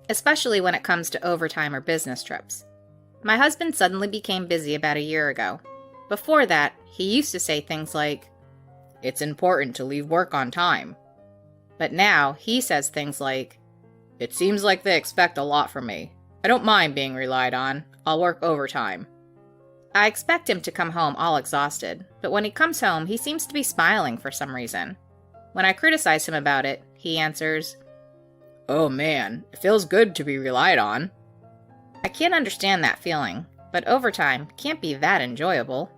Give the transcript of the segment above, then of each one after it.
especially when it comes to overtime or business trips. My husband suddenly became busy about a year ago. Before that, he used to say things like, "It's important to leave work on time." But now, he says things like, "It seems like they expect a lot from me. I don't mind being relied on. I'll work overtime." I expect him to come home all exhausted, but when he comes home, he seems to be smiling for some reason. When I criticize him about it, he answers, "Oh man, it feels good to be relied on." I can't understand that feeling, but overtime can't be that enjoyable.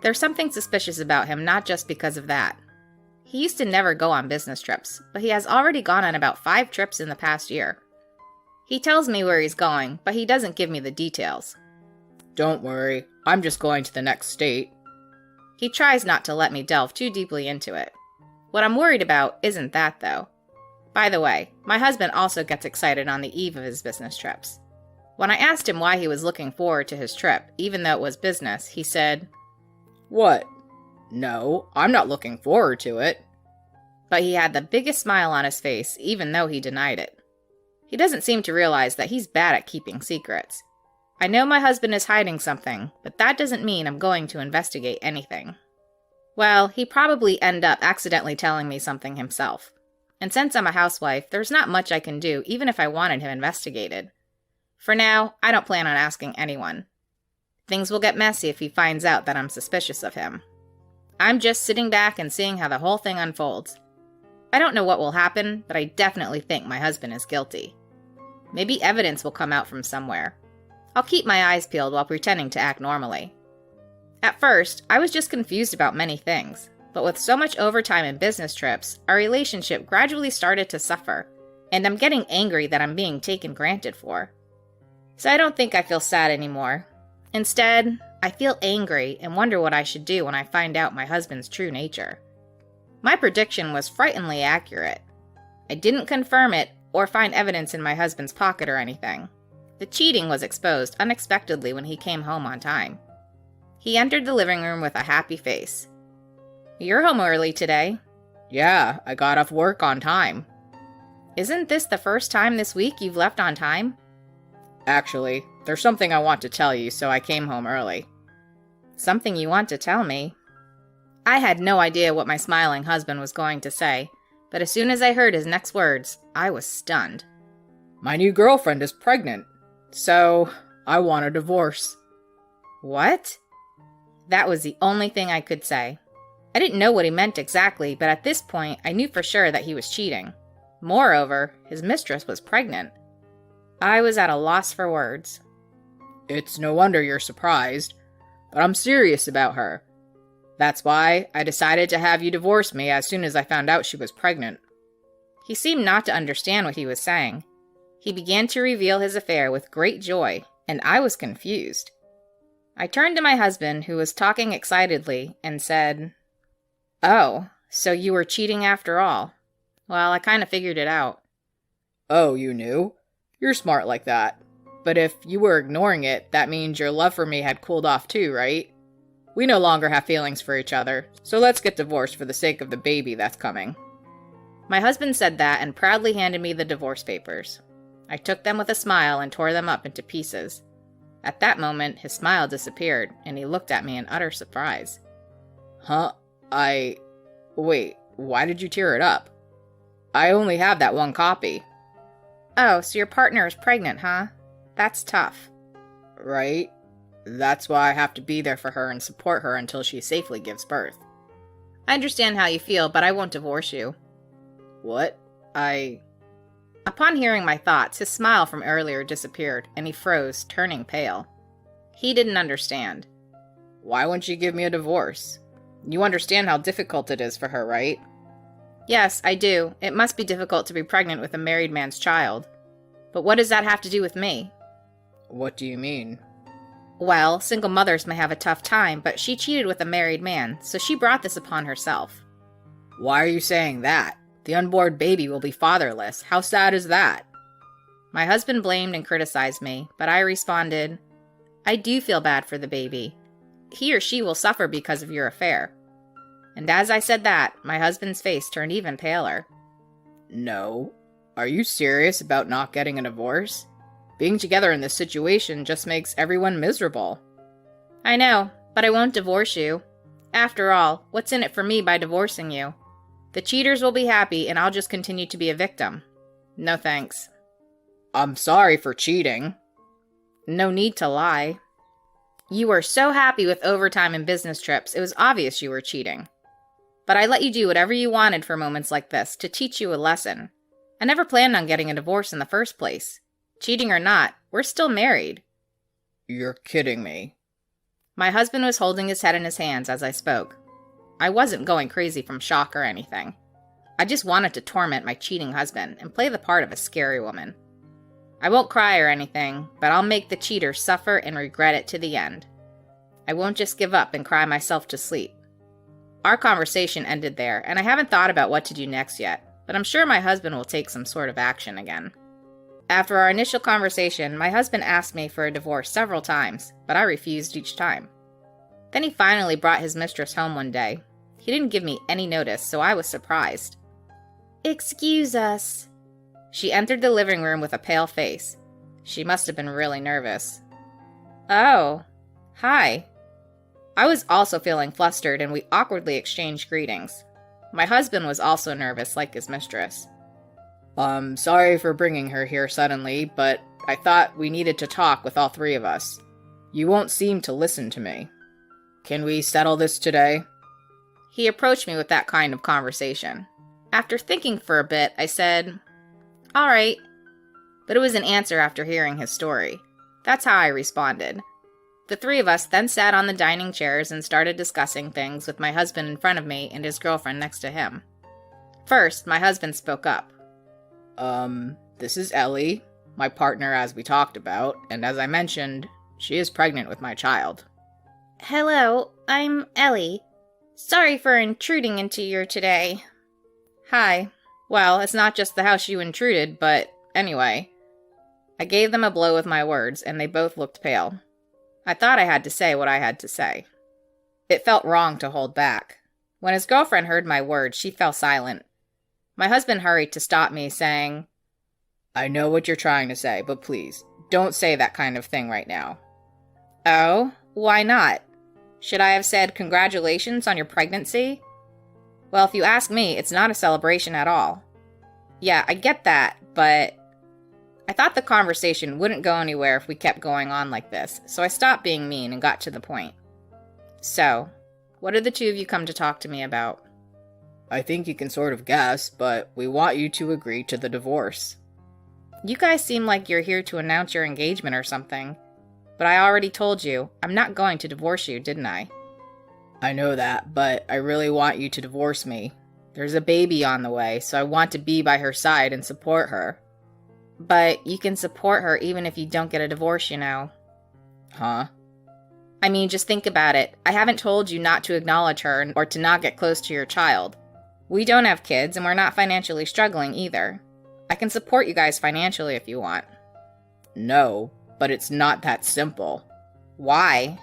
There's something suspicious about him, not just because of that. He used to never go on business trips, but he has already gone on about 5 trips in the past year. He tells me where he's going, but he doesn't give me the details. "Don't worry, I'm just going to the next state." He tries not to let me delve too deeply into it. What I'm worried about isn't that, though. By the way, my husband also gets excited on the eve of his business trips. When I asked him why he was looking forward to his trip, even though it was business, he said, "What? No, I'm not looking forward to it." But he had the biggest smile on his face, even though he denied it. He doesn't seem to realize that he's bad at keeping secrets. I know my husband is hiding something, but that doesn't mean I'm going to investigate anything. Well, he'd probably end up accidentally telling me something himself. And since I'm a housewife, there's not much I can do even if I wanted him investigated. For now, I don't plan on asking anyone. Things will get messy if he finds out that I'm suspicious of him. I'm just sitting back and seeing how the whole thing unfolds. I don't know what will happen, but I definitely think my husband is guilty. Maybe evidence will come out from somewhere. I'll keep my eyes peeled while pretending to act normally. At first, I was just confused about many things, but with so much overtime and business trips, our relationship gradually started to suffer, and I'm getting angry that I'm being taken granted for. So I don't think I feel sad anymore. Instead, I feel angry and wonder what I should do when I find out my husband's true nature. My prediction was frighteningly accurate. I didn't confirm it or find evidence in my husband's pocket or anything. The cheating was exposed unexpectedly when he came home on time. He entered the living room with a happy face. "You're home early today." "Yeah, I got off work on time." "Isn't this the first time this week you've left on time?" "Actually, there's something I want to tell you, so I came home early." "Something you want to tell me?" I had no idea what my smiling husband was going to say, but as soon as I heard his next words, I was stunned. "My new girlfriend is pregnant, so I want a divorce." What? That was the only thing I could say. I didn't know what he meant exactly, but at this point, I knew for sure that he was cheating. Moreover, his mistress was pregnant. I was at a loss for words. "It's no wonder you're surprised, but I'm serious about her. That's why I decided to have you divorce me as soon as I found out she was pregnant." He seemed not to understand what he was saying. He began to reveal his affair with great joy, and I was confused. I turned to my husband, who was talking excitedly, and said, "Oh, so you were cheating after all. Well, I kind of figured it out." "Oh, you knew? You're smart like that. But if you were ignoring it, that means your love for me had cooled off too, right? We no longer have feelings for each other, so let's get divorced for the sake of the baby that's coming." My husband said that and proudly handed me the divorce papers. I took them with a smile and tore them up into pieces. At that moment, his smile disappeared, and he looked at me in utter surprise. "Huh? Wait, why did you tear it up? I only have that one copy." "Oh, so your partner is pregnant, huh? That's tough." "Right? That's why I have to be there for her and support her until she safely gives birth." "I understand how you feel, but I won't divorce you." "What? Upon hearing my thoughts, his smile from earlier disappeared, and he froze, turning pale. He didn't understand. "Why won't you give me a divorce? You understand how difficult it is for her, right?" "Yes, I do. It must be difficult to be pregnant with a married man's child. But what does that have to do with me?" "What do you mean?" "Well, single mothers may have a tough time, but she cheated with a married man, so she brought this upon herself." "Why are you saying that? The unborn baby will be fatherless. How sad is that?" My husband blamed and criticized me, but I responded, "I do feel bad for the baby. He or she will suffer because of your affair." And as I said that, my husband's face turned even paler. "No, Are you serious about not getting a divorce? Being together in this situation just makes everyone miserable. I know, but I won't divorce you. After all, what's in it for me by divorcing you? The cheaters will be happy and I'll just continue to be a victim. No thanks. I'm sorry for cheating. No need to lie. You were so happy with overtime and business trips, it was obvious you were cheating. But I let you do whatever you wanted for moments like this to teach you a lesson. I never planned on getting a divorce in the first place. Cheating or not, we're still married. You're kidding me. My husband was holding his head in his hands as I spoke. I wasn't going crazy from shock or anything. I just wanted to torment my cheating husband and play the part of a scary woman. I won't cry or anything, but I'll make the cheater suffer and regret it to the end. I won't just give up and cry myself to sleep. Our conversation ended there, and I haven't thought about what to do next yet, but I'm sure my husband will take some sort of action again. After our initial conversation, my husband asked me for a divorce several times, but I refused each time. Then he finally brought his mistress home one day. He didn't give me any notice, so I was surprised. Excuse us. She entered the living room with a pale face. She must have been really nervous. Oh, hi. I was also feeling flustered, and we awkwardly exchanged greetings. My husband was also nervous, like his mistress. Sorry for bringing her here suddenly, but I thought we needed to talk with all three of us. You won't seem to listen to me. Can we settle this today? He approached me with that kind of conversation. After thinking for a bit, I said, all right. But it was an answer after hearing his story. That's how I responded. The three of us then sat on the dining chairs and started discussing things with my husband in front of me and his girlfriend next to him. First, my husband spoke up. This is Ellie, my partner as we talked about, and as I mentioned, she is pregnant with my child. Hello, I'm Ellie. Sorry for intruding into your today. Hi. Well, it's not just the house you intruded, but anyway. I gave them a blow with my words, and they both looked pale. I thought I had to say what I had to say. It felt wrong to hold back. When his girlfriend heard my words, she fell silent. My husband hurried to stop me, saying, I know what you're trying to say, but please, don't say that kind of thing right now. Oh? Why not? Should I have said congratulations on your pregnancy? Well, if you ask me, it's not a celebration at all. Yeah, I get that, but I thought the conversation wouldn't go anywhere if we kept going on like this, so I stopped being mean and got to the point. So, what did the two of you come to talk to me about? I think you can sort of guess, but we want you to agree to the divorce. You guys seem like you're here to announce your engagement or something. But I already told you, I'm not going to divorce you, didn't I? I know that, but I really want you to divorce me. There's a baby on the way, so I want to be by her side and support her. But you can support her even if you don't get a divorce, you know. Huh? I mean, just think about it. I haven't told you not to acknowledge her or to not get close to your child. We don't have kids, and we're not financially struggling either. I can support you guys financially if you want. No, but it's not that simple. Why?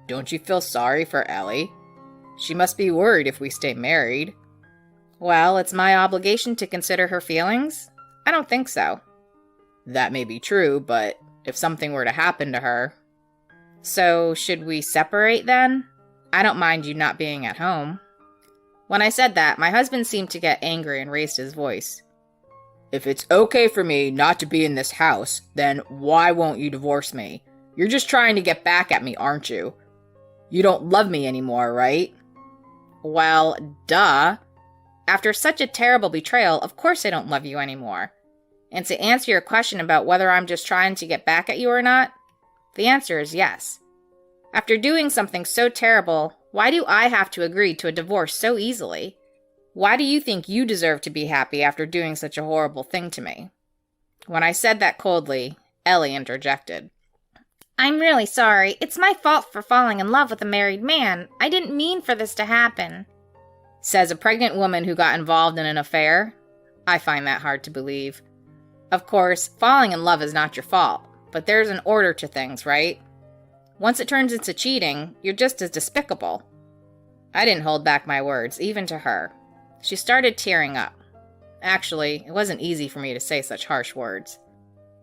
Don't you feel sorry for Ellie? She must be worried if we stay married. Well, it's my obligation to consider her feelings? I don't think so. That may be true, but if something were to happen to her... So, should we separate then? I don't mind you not being at home. When I said that, my husband seemed to get angry and raised his voice. If it's okay for me not to be in this house, then why won't you divorce me? You're just trying to get back at me, aren't you? You don't love me anymore, right? Well, duh. After such a terrible betrayal, of course I don't love you anymore. And to answer your question about whether I'm just trying to get back at you or not, the answer is yes. After doing something so terrible, why do I have to agree to a divorce so easily? Why do you think you deserve to be happy after doing such a horrible thing to me? When I said that coldly, Ellie interjected. I'm really sorry. It's my fault for falling in love with a married man. I didn't mean for this to happen. Says a pregnant woman who got involved in an affair. I find that hard to believe. Of course, falling in love is not your fault, but there's an order to things, right? Once it turns into cheating, you're just as despicable. I didn't hold back my words, even to her. She started tearing up. Actually, it wasn't easy for me to say such harsh words.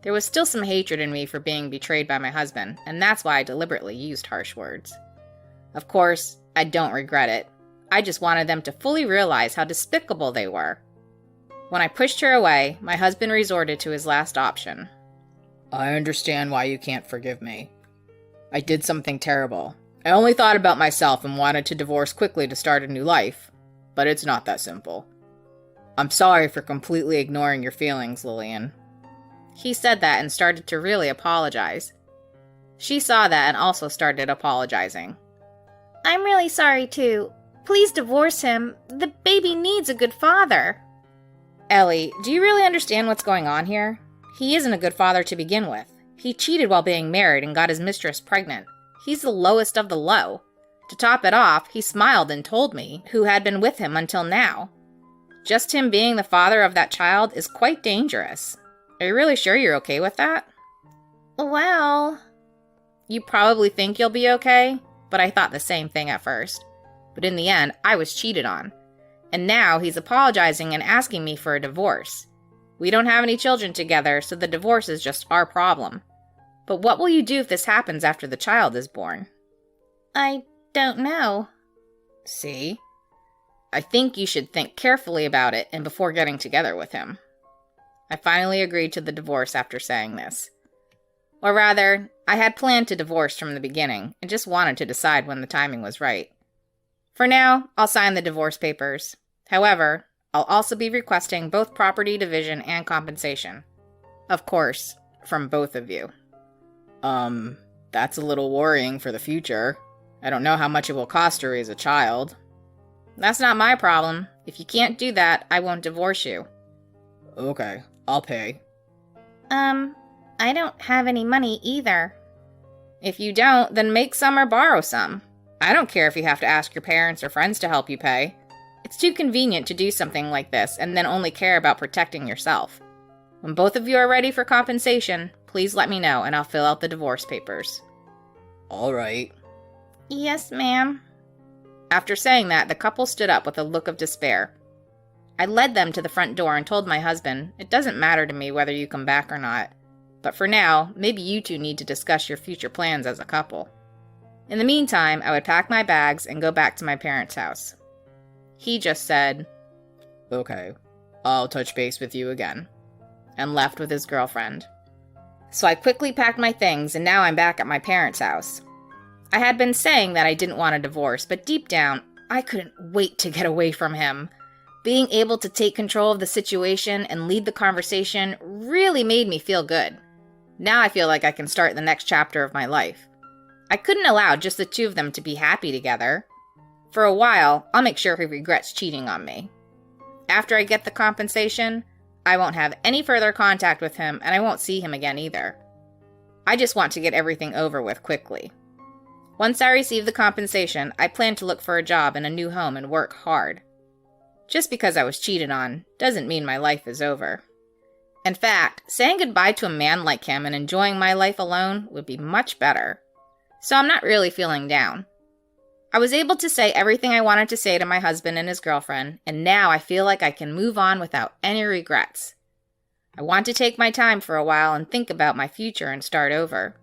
There was still some hatred in me for being betrayed by my husband, and that's why I deliberately used harsh words. Of course, I don't regret it. I just wanted them to fully realize how despicable they were. When I pushed her away, my husband resorted to his last option. I understand why you can't forgive me. I did something terrible. I only thought about myself and wanted to divorce quickly to start a new life. But it's not that simple. I'm sorry for completely ignoring your feelings, Lillian. He said that and started to really apologize. She saw that and also started apologizing. I'm really sorry too. Please divorce him. The baby needs a good father. Ellie, do you really understand what's going on here? He isn't a good father to begin with. He cheated while being married and got his mistress pregnant. He's the lowest of the low. To top it off, he smiled and told me who had been with him until now. Just him being the father of that child is quite dangerous. Are you really sure you're okay with that? Well... You probably think you'll be okay, but I thought the same thing at first. But in the end, I was cheated on. And now he's apologizing and asking me for a divorce. We don't have any children together, so the divorce is just our problem. But what will you do if this happens after the child is born? I don't know. See? I think you should think carefully about it and before getting together with him. I finally agreed to the divorce after saying this. Or rather, I had planned to divorce from the beginning and just wanted to decide when the timing was right. For now, I'll sign the divorce papers. However, I'll also be requesting both property division and compensation. Of course, from both of you. That's a little worrying for the future. I don't know how much it will cost to raise a child. That's not my problem. If you can't do that, I won't divorce you. Okay, I'll pay. I don't have any money either. If you don't, then make some or borrow some. I don't care if you have to ask your parents or friends to help you pay. It's too convenient to do something like this and then only care about protecting yourself. When both of you are ready for compensation, please let me know and I'll fill out the divorce papers. All right. Yes, ma'am. After saying that, the couple stood up with a look of despair. I led them to the front door and told my husband, it doesn't matter to me whether you come back or not. But for now, maybe you two need to discuss your future plans as a couple. In the meantime, I would pack my bags and go back to my parents' house. He just said, okay, I'll touch base with you again, and left with his girlfriend. So I quickly packed my things and now I'm back at my parents' house. I had been saying that I didn't want a divorce, but deep down, I couldn't wait to get away from him. Being able to take control of the situation and lead the conversation really made me feel good. Now I feel like I can start the next chapter of my life. I couldn't allow just the two of them to be happy together. For a while, I'll make sure he regrets cheating on me. After I get the compensation, I won't have any further contact with him and I won't see him again either. I just want to get everything over with quickly. Once I receive the compensation, I plan to look for a job in a new home and work hard. Just because I was cheated on doesn't mean my life is over. In fact, saying goodbye to a man like him and enjoying my life alone would be much better. So I'm not really feeling down. I was able to say everything I wanted to say to my husband and his girlfriend, and now I feel like I can move on without any regrets. I want to take my time for a while and think about my future and start over.